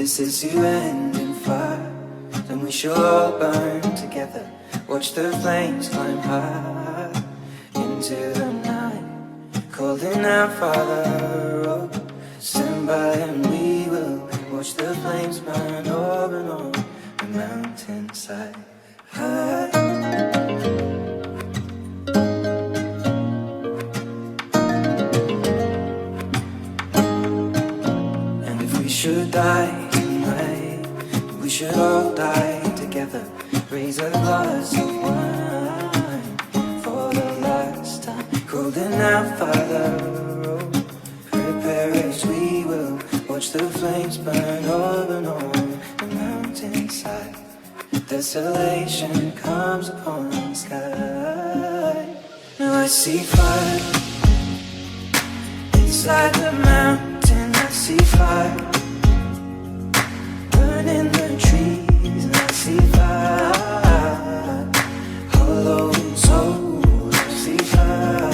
this is to end in fire, then we shall all burn together. Watch the flames climb high into the night, calling out, Father, oh, stand by and we will watch the flames burn over and on the mountainside. And if we should die tonight, we should all die together. Raise a glass of wine for the last time, calling out, Father, oh, prepare as we will watch the flames burn over and on the mountainside. Desolation comes upon the sky. Now I see fire inside the mountain. I see fire burning the trees, and I see fire hollow souls. I see fire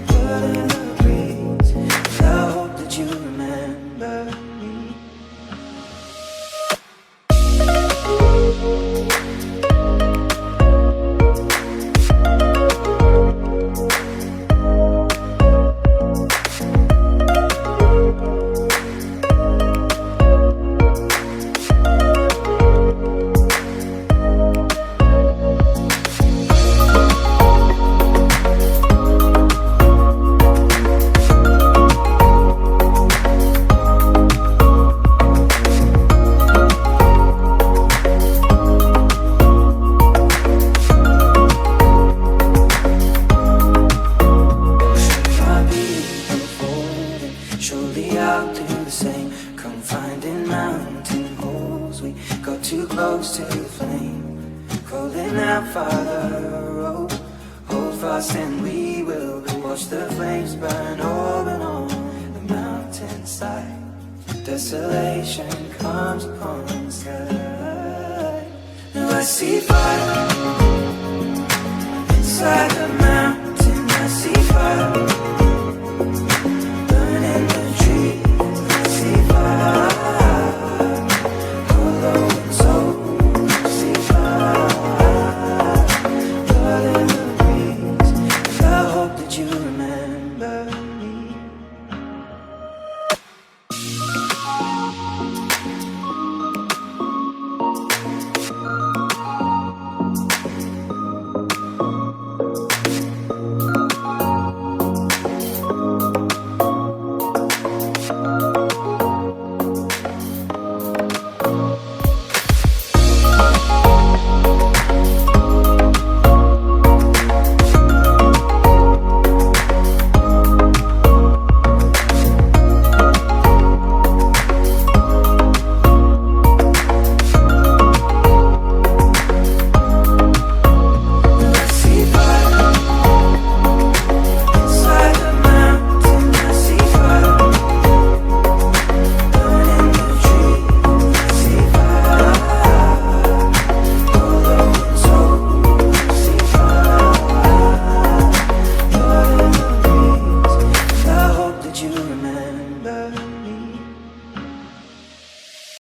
burning the breeze. I hope that you remember me. Surely I'll do the same. Confined in mountain holes, we got too close to the flame. Calling out, Father, oh, hold fast and we will watch the flames burn over and on the mountainside. Desolation comes upon the sky. Now I see fire inside the mountain.